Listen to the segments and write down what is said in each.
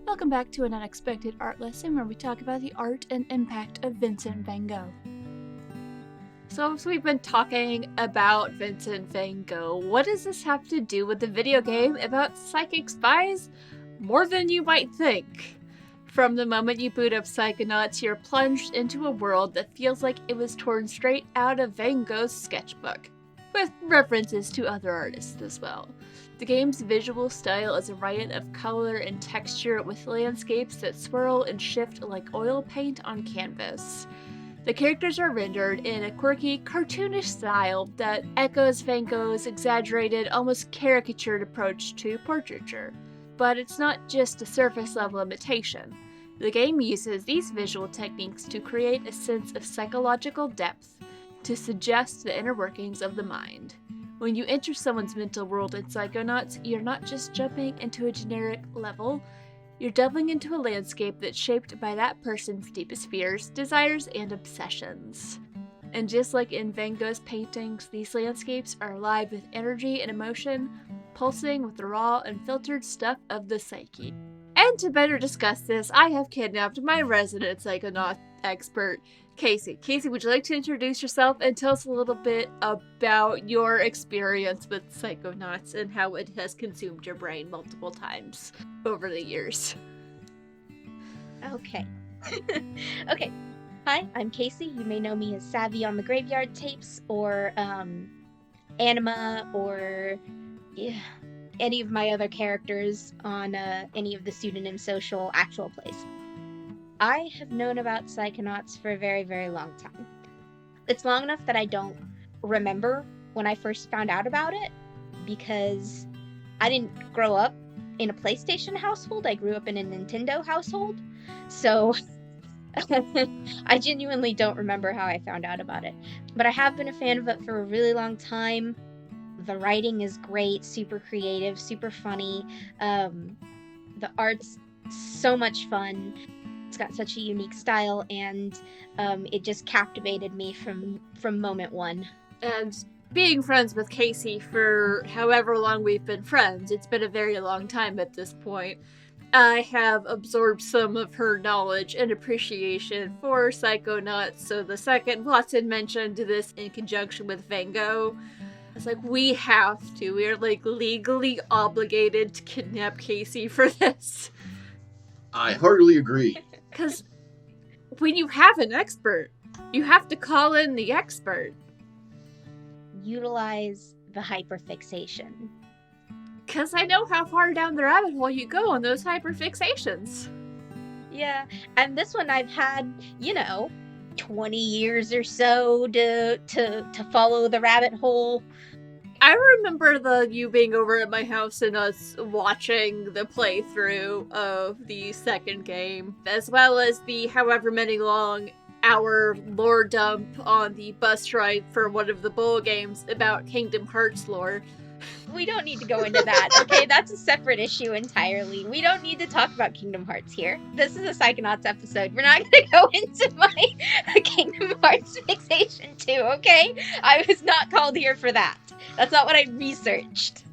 Welcome back to an unexpected art lesson where we talk about the art and impact of Vincent van Gogh. So as we've been talking about Vincent van Gogh, what does this have to do with the video game about psychic spies? More than you might think. From the moment you boot up Psychonauts, you're plunged into a world that feels like it was torn straight out of Van Gogh's sketchbook, with references to other artists as well. The game's visual style is a riot of color and texture with landscapes that swirl and shift like oil paint on canvas. The characters are rendered in a quirky, cartoonish style that echoes Van Gogh's exaggerated, almost caricatured approach to portraiture. But it's not just a surface-level imitation. The game uses these visual techniques to create a sense of psychological depth, to suggest the inner workings of the mind. When you enter someone's mental world in Psychonauts, you're not just jumping into a generic level, you're delving into a landscape that's shaped by that person's deepest fears, desires, and obsessions. And just like in Van Gogh's paintings, these landscapes are alive with energy and emotion, pulsing with the raw, unfiltered stuff of the psyche. And to better discuss this, I have kidnapped my resident Psychonaut expert, Casey. Casey, would you like to introduce yourself and tell us a little bit about your experience with Psychonauts and how it has consumed your brain multiple times over the years? Okay. Okay. Hi, I'm Casey. You may know me as Savvy on the Graveyard Tapes, or Anima, or any of my other characters on any of the pseudonym social actual plays. I have known about Psychonauts for a very, very long time. It's long enough that I don't remember when I first found out about it, because I didn't grow up in a PlayStation household. I grew up in a Nintendo household. So I genuinely don't remember how I found out about it. But I have been a fan of it for a really long time. The writing is great, super creative, super funny. The art's so much fun. It's got such a unique style, and it just captivated me from moment one. And being friends with Casey for however long we've been friends, it's been a very long time at this point, I have absorbed some of her knowledge and appreciation for Psychonauts. So the second Watson mentioned this in conjunction with Van Gogh, it's like, we are like legally obligated to kidnap Casey for this. I heartily agree. Because when you have an expert, you have to call in the expert. Utilize the hyperfixation. Because I know how far down the rabbit hole you go on those hyperfixations. Yeah, and this one I've had, 20 years or so to follow the rabbit hole. I remember you being over at my house and us watching the playthrough of the second game, as well as the however many long hour lore dump on the bus ride for one of the bowl games about Kingdom Hearts lore. We don't need to go into that, okay? That's a separate issue entirely. We don't need to talk about Kingdom Hearts here. This is a Psychonauts episode. We're not going to go into my Kingdom Hearts fixation too, okay? I was not called here for that. That's not what I researched.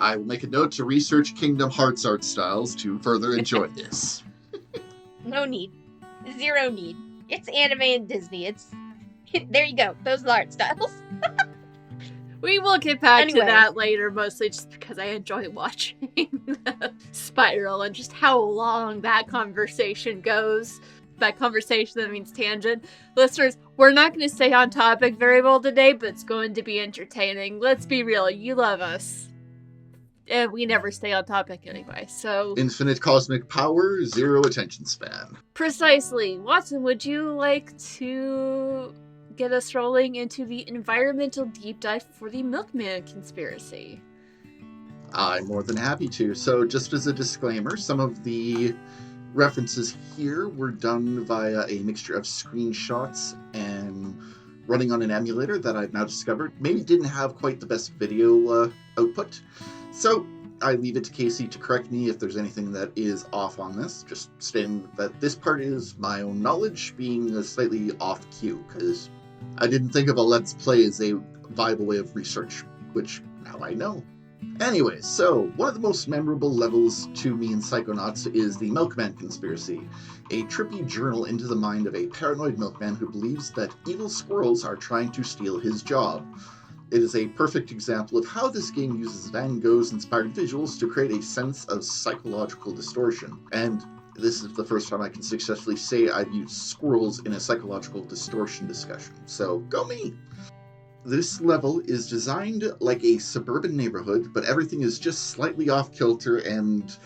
I will make a note to research Kingdom Hearts art styles to further enjoy this. No need. Zero need. It's anime and Disney. There you go. Those are the art styles. We will get back to that later, mostly just because I enjoy watching the spiral and just how long that conversation goes. By conversation, that means tangent. Listeners, we're not going to stay on topic very well today, but it's going to be entertaining. Let's be real, you love us. And we never stay on topic anyway, so... Infinite cosmic power, zero attention span. Precisely. Watson, would you like to get us rolling into the environmental deep dive for the Milkman conspiracy? I'm more than happy to. So just as a disclaimer, some of the references here were done via a mixture of screenshots and running on an emulator that I've now discovered maybe didn't have quite the best video output. So I leave it to Casey to correct me if there's anything that is off on this, just stating that this part is my own knowledge being a slightly off cue, because I didn't think of a Let's Play as a viable way of research, which now I know. Anyways, so one of the most memorable levels to me in Psychonauts is the Milkman Conspiracy, a trippy journal into the mind of a paranoid milkman who believes that evil squirrels are trying to steal his job. It is a perfect example of how this game uses Van Gogh's inspired visuals to create a sense of psychological distortion. And this is the first time I can successfully say I've used squirrels in a psychological distortion discussion. So, go me! This level is designed like a suburban neighborhood, but everything is just slightly off-kilter and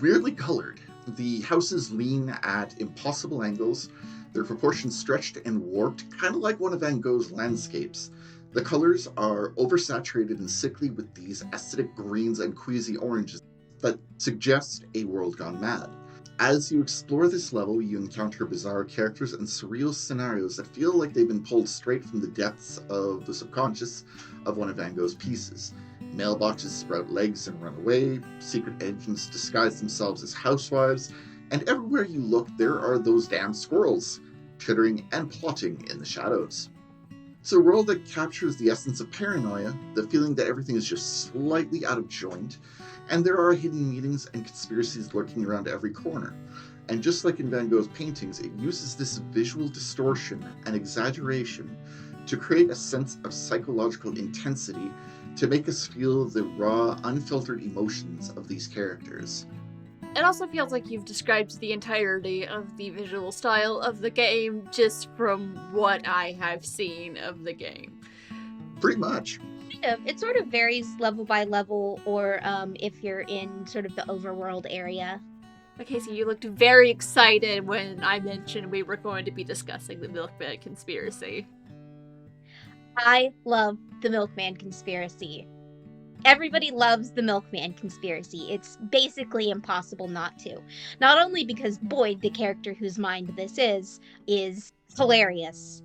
weirdly colored. The houses lean at impossible angles, their proportions stretched and warped, kind of like one of Van Gogh's landscapes. The colors are oversaturated and sickly with these acidic greens and queasy oranges that suggest a world gone mad. As you explore this level, you encounter bizarre characters and surreal scenarios that feel like they've been pulled straight from the depths of the subconscious of one of Van Gogh's pieces. Mailboxes sprout legs and run away, secret agents disguise themselves as housewives, and everywhere you look there are those damn squirrels, chittering and plotting in the shadows. It's a world that captures the essence of paranoia, the feeling that everything is just slightly out of joint, and there are hidden meanings and conspiracies lurking around every corner. And just like in Van Gogh's paintings, it uses this visual distortion and exaggeration to create a sense of psychological intensity to make us feel the raw, unfiltered emotions of these characters. It also feels like you've described the entirety of the visual style of the game just from what I have seen of the game. Pretty much. It sort of varies level by level, or if you're in sort of the overworld area. Okay, so you looked very excited when I mentioned we were going to be discussing the Milkman Conspiracy. I love the Milkman Conspiracy. Everybody loves the Milkman Conspiracy. It's basically impossible not to. Not only because Boyd, the character whose mind this is hilarious.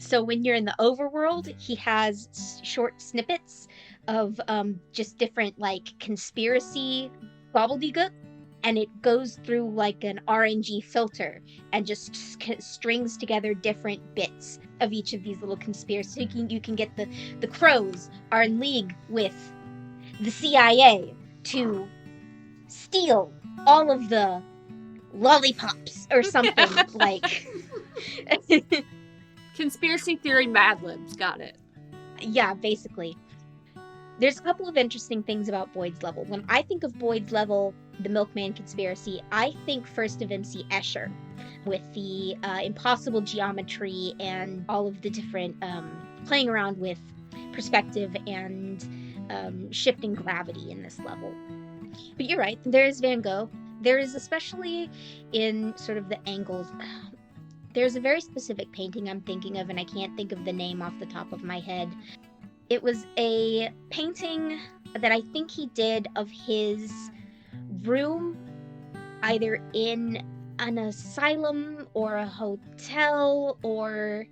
So when you're in the overworld, he has short snippets of just different, like, conspiracy gobbledygook, and it goes through, like, an RNG filter and just strings together different bits of each of these little conspiracies. So you can get the crows are in league with the CIA to steal all of the lollipops or something, like... Conspiracy theory Mad Libs, got it. Yeah, basically. There's a couple of interesting things about Boyd's level. When I think of Boyd's level, the Milkman Conspiracy, I think first of MC Escher, with the impossible geometry and all of the different playing around with perspective and shifting gravity in this level. But you're right, there is Van Gogh. There is, especially in sort of the angles... There's a very specific painting I'm thinking of, and I can't think of the name off the top of my head. It was a painting that I think he did of his room, either in an asylum or a hotel or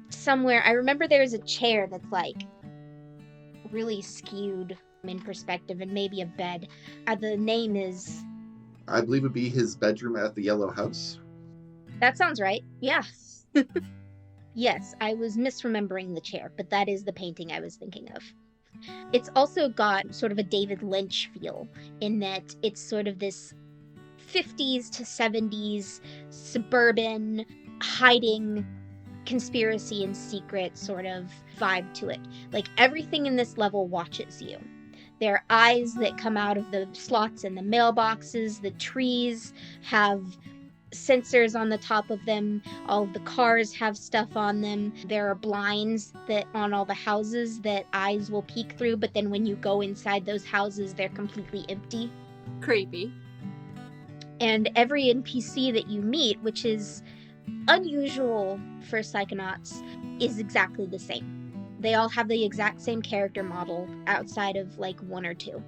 somewhere. I remember there's a chair that's, like, really skewed in perspective, and maybe a bed. The name is... I believe it would be his bedroom at the Yellow House. That sounds right. Yeah. Yes, I was misremembering the chair, but that is the painting I was thinking of. It's also got sort of a David Lynch feel in that it's sort of this 50s to 70s suburban hiding conspiracy and secret sort of vibe to it. Like, everything in this level watches you. There are eyes that come out of the slots in the mailboxes. The trees have sensors on the top of them. All of the cars have stuff on them. There are blinds that on all the houses that eyes will peek through, but then when you go inside those houses, they're completely empty. Creepy. And every NPC that you meet, which is unusual for Psychonauts, is exactly the same. They all have the exact same character model outside of, like, one or two.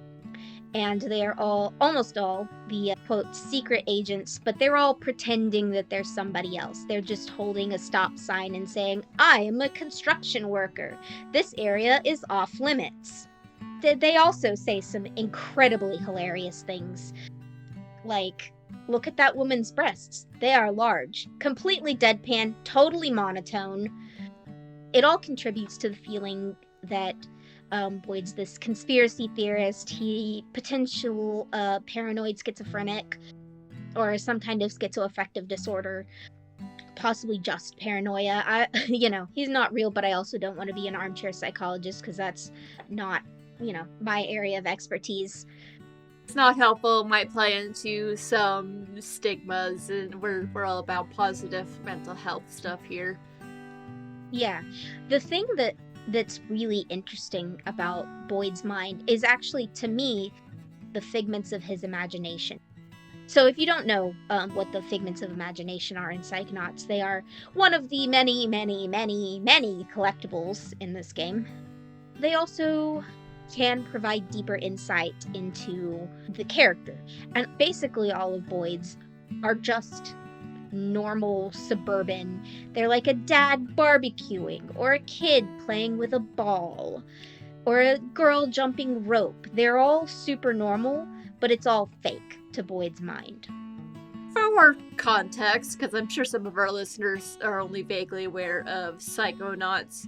And they are all, almost all, the, quote, secret agents, but they're all pretending that they're somebody else. They're just holding a stop sign and saying, I am a construction worker. This area is off limits. They also say some incredibly hilarious things. Like, look at that woman's breasts. They are large. Completely deadpan, totally monotone. It all contributes to the feeling that Boyd's this conspiracy theorist. He potential paranoid schizophrenic or some kind of schizoaffective disorder, possibly just paranoia. He's not real, but I also don't want to be an armchair psychologist because that's not, my area of expertise. It's not helpful, might play into some stigmas, and we're all about positive mental health stuff here. Yeah. The thing that's really interesting about Boyd's mind is actually, to me, the figments of his imagination. So if you don't know what the figments of imagination are in Psychonauts, they are one of the many, many, many, many collectibles in this game. They also can provide deeper insight into the character. And basically all of Boyd's are just normal suburban. They're like a dad barbecuing, or a kid playing with a ball, or a girl jumping rope. They're all super normal, but it's all fake to Boyd's mind. For more context, because I'm sure some of our listeners are only vaguely aware of Psychonauts,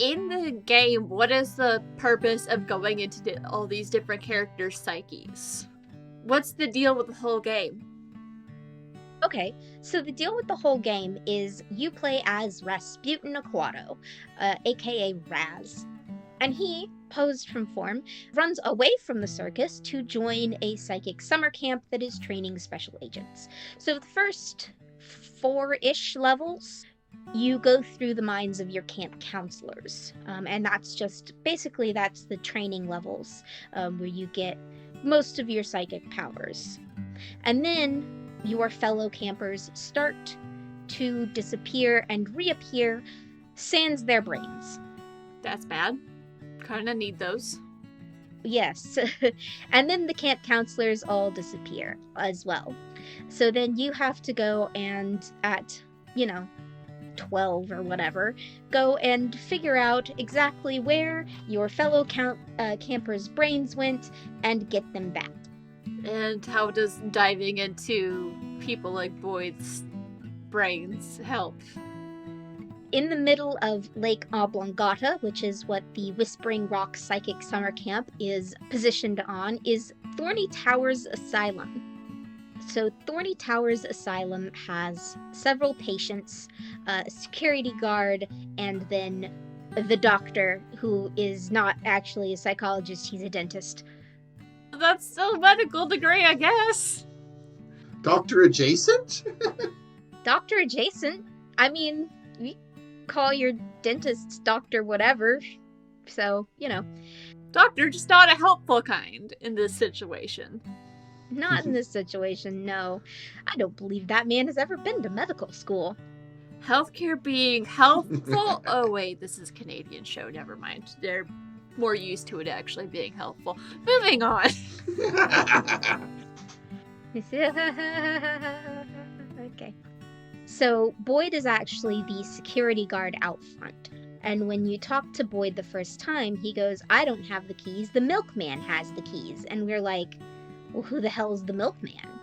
in the game, what is the purpose of going into all these different characters' psyches? What's the deal with the whole game? Okay, so the deal with the whole game is you play as Rasputin Aquato, aka Raz. And he, posed from form, runs away from the circus to join a psychic summer camp that is training special agents. So the first 4-ish levels, you go through the minds of your camp counselors. And that's the training levels where you get most of your psychic powers. And then your fellow campers start to disappear and reappear sans their brains. That's bad. Kinda need those. Yes. And then the camp counselors all disappear as well. So then you have to go and at, 12 or whatever, go and figure out exactly where your fellow campers' brains went and get them back. And how does diving into people like Boyd's brains help? In the middle of Lake Oblongata, which is what the Whispering Rock Psychic Summer Camp is positioned on, is Thorny Towers Asylum. So Thorny Towers Asylum has several patients, a security guard, and then the doctor, who is not actually a psychologist, he's a dentist. That's still a medical degree, I guess. Doctor adjacent? Doctor adjacent? I mean, you call your dentist doctor whatever, so, Doctor, just not a helpful kind in this situation. Not in this situation, no. I don't believe that man has ever been to medical school. Healthcare being helpful? Oh wait, this is a Canadian show, never mind. They're more used to it actually being helpful. Moving on. Okay. So Boyd is actually the security guard out front. And when you talk to Boyd the first time, he goes, "I don't have the keys, the milkman has the keys." And we're like, "Well, who the hell's the milkman?"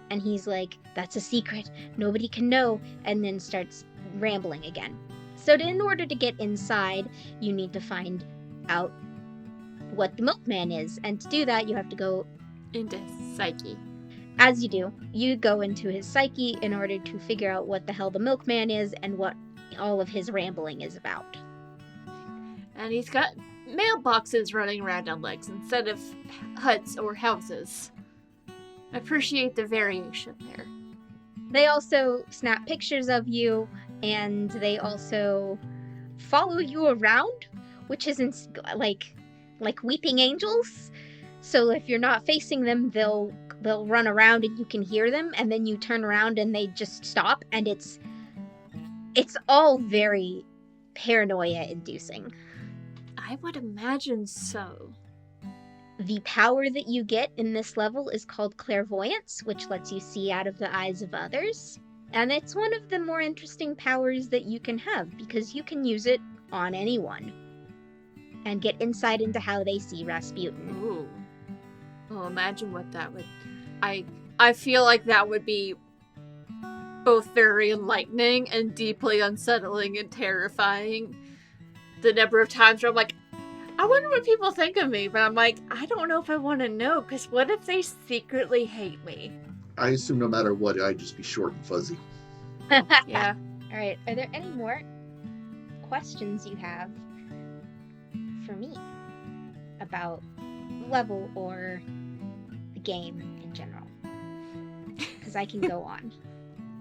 And he's like, "That's a secret, nobody can know," and then starts rambling again. So in order to get inside, you need to find out what the milkman is. And to do that, you have to go into psyche. As you do, you go into his psyche in order to figure out what the hell the milkman is and what all of his rambling is about. And he's got mailboxes running around on legs instead of huts or houses. I appreciate the variation there. They also snap pictures of you, and they also follow you around, which is like weeping angels. So if you're not facing them, they'll run around and you can hear them, and then you turn around and they just stop, and it's all very paranoia inducing. I would imagine so. The power that you get in this level is called clairvoyance, which lets you see out of the eyes of others. And it's one of the more interesting powers that you can have, because you can use it on anyone and get insight into how they see Rasputin. Ooh. Well, imagine what that would... I feel like that would be both very enlightening and deeply unsettling and terrifying. The number of times where I'm like, I wonder what people think of me, but I'm like, I don't know if I want to know, because what if they secretly hate me? I assume no matter what, I'd just be short and fuzzy. Yeah. All right. Are there any more questions you have for me about level or the game in general? Because I can go on.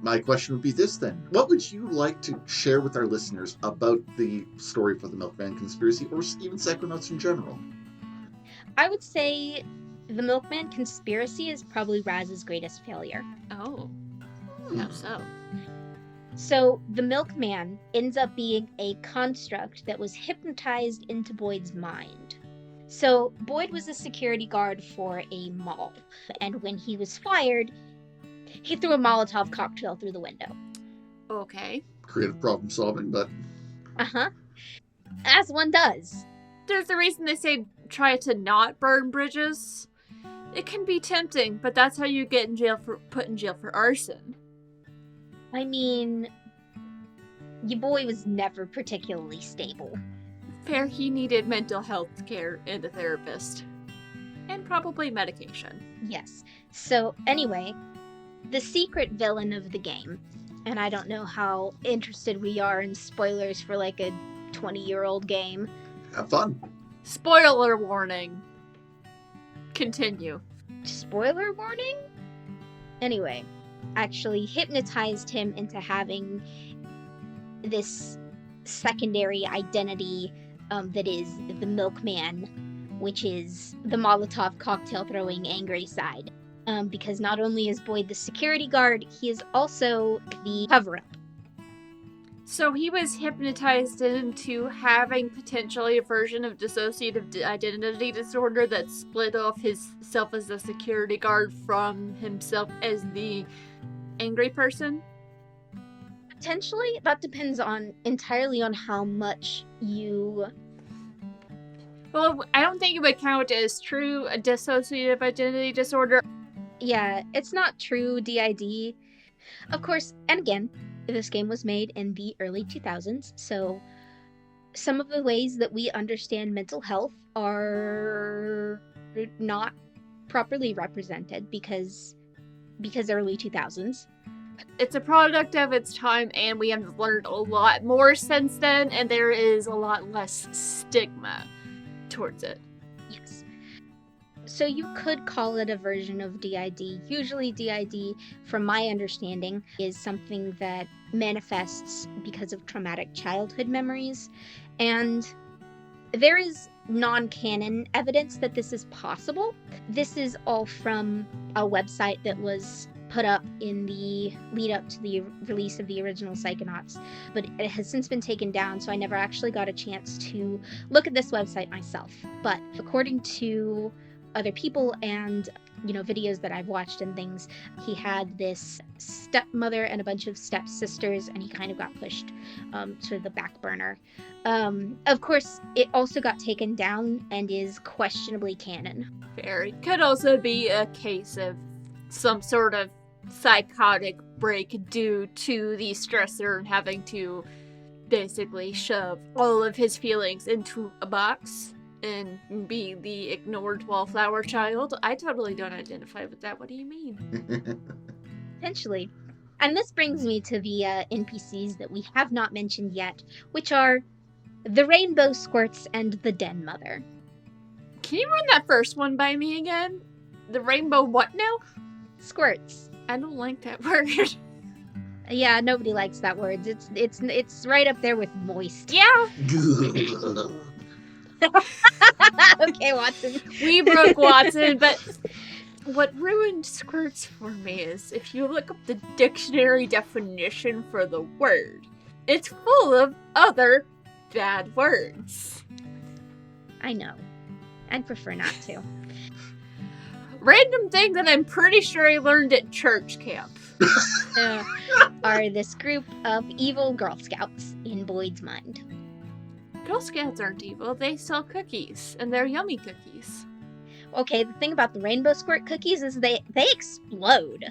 My question would be this then. What would you like to share with our listeners about the story for the Milkman Conspiracy, or even Psychonauts in general? I would say the Milkman Conspiracy is probably Raz's greatest failure. Oh. How so? So the Milkman ends up being a construct that was hypnotized into Boyd's mind. So Boyd was a security guard for a mall, and when he was fired, he threw a Molotov cocktail through the window. Okay. Creative problem solving, but... Uh-huh. As one does. There's a reason they say try to not burn bridges. It can be tempting, but that's how you get put in jail for arson. I mean, your boy was never particularly stable. Fair, he needed mental health care and a therapist. And probably medication. Yes. So, anyway, the secret villain of the game, and I don't know how interested we are in spoilers for like a 20-year-old game. Have fun. Spoiler warning. Continue. Spoiler warning? Anyway, actually hypnotized him into having this secondary identity that is the Milkman, which is the Molotov cocktail throwing angry side. Because not only is Boyd the security guard, he is also the cover-up. So he was hypnotized into having potentially a version of dissociative identity disorder that split off himself as a security guard from himself as the angry person? Potentially, that depends entirely on how much you... Well, I don't think it would count as true a dissociative identity disorder. Yeah, it's not true DID. Of course, and again, this game was made in the early 2000s, so some of the ways that we understand mental health are not properly represented because early 2000s. It's a product of its time, and we have learned a lot more since then, and there is a lot less stigma towards it. Yes. So you could call it a version of DID. Usually DID, from my understanding, is something that manifests because of traumatic childhood memories. And there is non-canon evidence that this is possible. This is all from a website that was put up in the lead up to the release of the original Psychonauts, but it has since been taken down, so I never actually got a chance to look at this website myself. But according to other people and videos that I've watched and things, he had this stepmother and a bunch of stepsisters, and he kind of got pushed to the back burner. Of course, it also got taken down and is questionably canon. Fair. It could also be a case of some sort of psychotic break due to the stressor and having to basically shove all of his feelings into a box and be the ignored wallflower child. I totally don't identify with that. What do you mean? Potentially. And this brings me to the NPCs that we have not mentioned yet, which are the Rainbow Squirts and the Den Mother. Can you run that first one by me again? The rainbow what now? Squirts. I don't like that word. Yeah, nobody likes that word. It's right up there with moist. Yeah. Okay, Watson. We broke Watson, but what ruined squirts for me is if you look up the dictionary definition for the word, it's full of other bad words. I know. I'd prefer not to. Random thing that I'm pretty sure I learned at church camp. Are this group of evil Girl Scouts in Boyd's mind. Girl Scouts aren't evil, they sell cookies, and they're yummy cookies. Okay, the thing about the Rainbow Squirt cookies is they explode.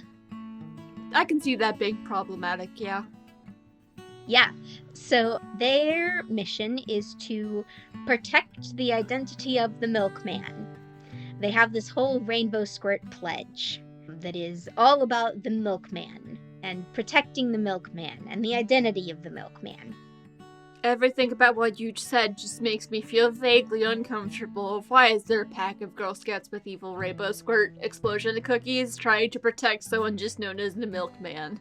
I can see that being problematic, yeah. Yeah. So their mission is to protect the identity of the milkman. They have this whole Rainbow Squirt pledge that is all about the milkman and protecting the milkman and the identity of the milkman. Everything about what you said just makes me feel vaguely uncomfortable. Why is there a pack of Girl Scouts with evil Rainbow Squirt explosion cookies trying to protect someone just known as the milkman?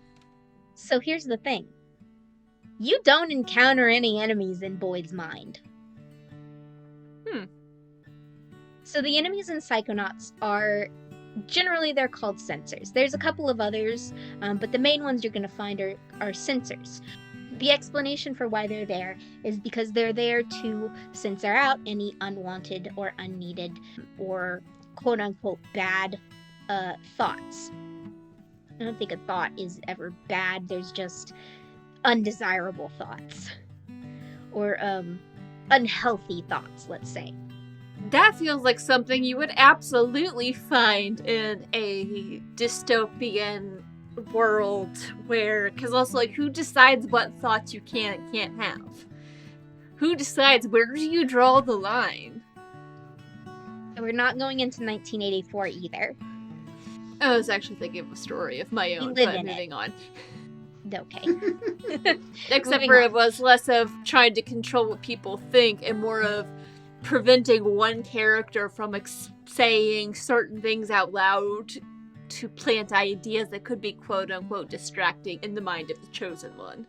So here's the thing. You don't encounter any enemies in Boyd's mind. So the enemies in Psychonauts are, generally they're called sensors. There's a couple of others, but the main ones you're going to find are sensors. The explanation for why they're there is because they're there to censor out any unwanted or unneeded or quote-unquote bad thoughts. I don't think a thought is ever bad. There's just undesirable thoughts. Or unhealthy thoughts, let's say. That feels like something you would absolutely find in a dystopian world where, because also, like, who decides what thoughts you can and can't have? Who decides where do you draw the line? We're not going into 1984 either. I was actually thinking of a story of my own, but moving on. Okay. Except for it was less of trying to control what people think and more of preventing one character from saying certain things out loud to plant ideas that could be quote-unquote distracting in the mind of the chosen one.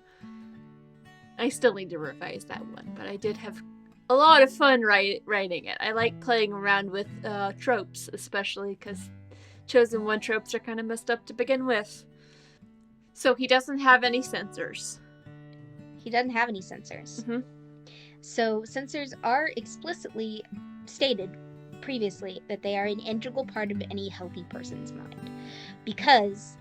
I still need to revise that one, but I did have a lot of fun writing it. I like playing around with tropes, especially because chosen one tropes are kind of messed up to begin with. So he doesn't have any sensors. He doesn't have any sensors. Mm-hmm. So sensors are explicitly stated previously that they are an integral part of any healthy person's mind. Because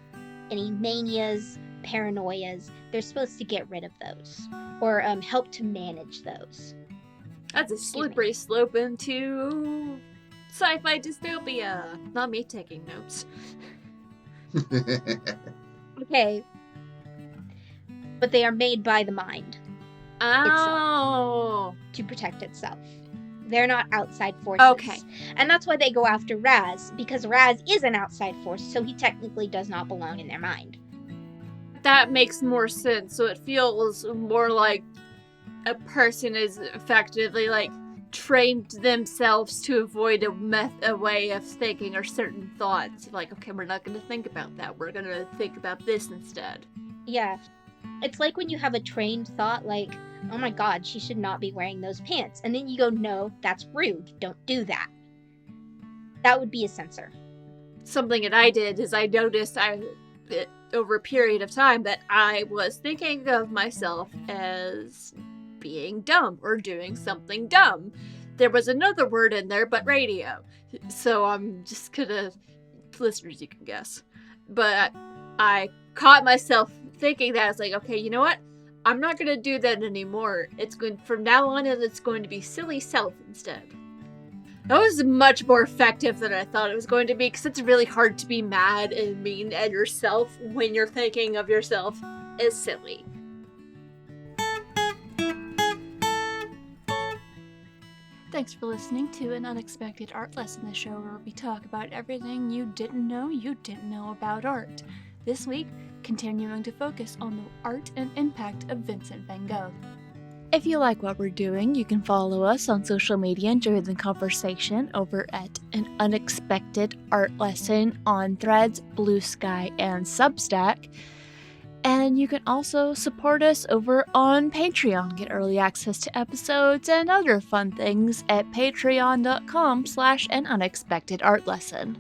any manias, paranoias, they're supposed to get rid of those. Or help to manage those. That's a slippery slope into sci-fi dystopia. Not me taking notes. Okay. But they are made by the mind. Oh. To protect itself. They're not outside forces. Okay. And that's why they go after Raz, because Raz is an outside force, so he technically does not belong in their mind. That makes more sense. So it feels more like a person is effectively like trained themselves to avoid a way of thinking or certain thoughts. Like, okay, we're not going to think about that. We're going to think about this instead. Yeah. It's like when you have a trained thought like, oh my god, she should not be wearing those pants. And then you go, no, that's rude. Don't do that. That would be a censor. Something that I did is I noticed over a period of time that I was thinking of myself as being dumb or doing something dumb. There was another word in there, but radio. So I'm just gonna, listeners, you can guess. But I caught myself thinking that. I was like, okay, you know what? I'm not gonna do that anymore. From now on, it's going to be silly self instead. That was much more effective than I thought it was going to be, because it's really hard to be mad and mean at yourself when you're thinking of yourself as silly. Thanks for listening to An Unexpected Art Lesson, the show where we talk about everything you didn't know about art. This week, continuing to focus on the art and impact of Vincent van Gogh. If you like what we're doing, you can follow us on social media and join the conversation over at An Unexpected Art Lesson on Threads, Blue Sky, and Substack. And you can also support us over on Patreon. Get early access to episodes and other fun things at patreon.com/anunexpectedartlesson.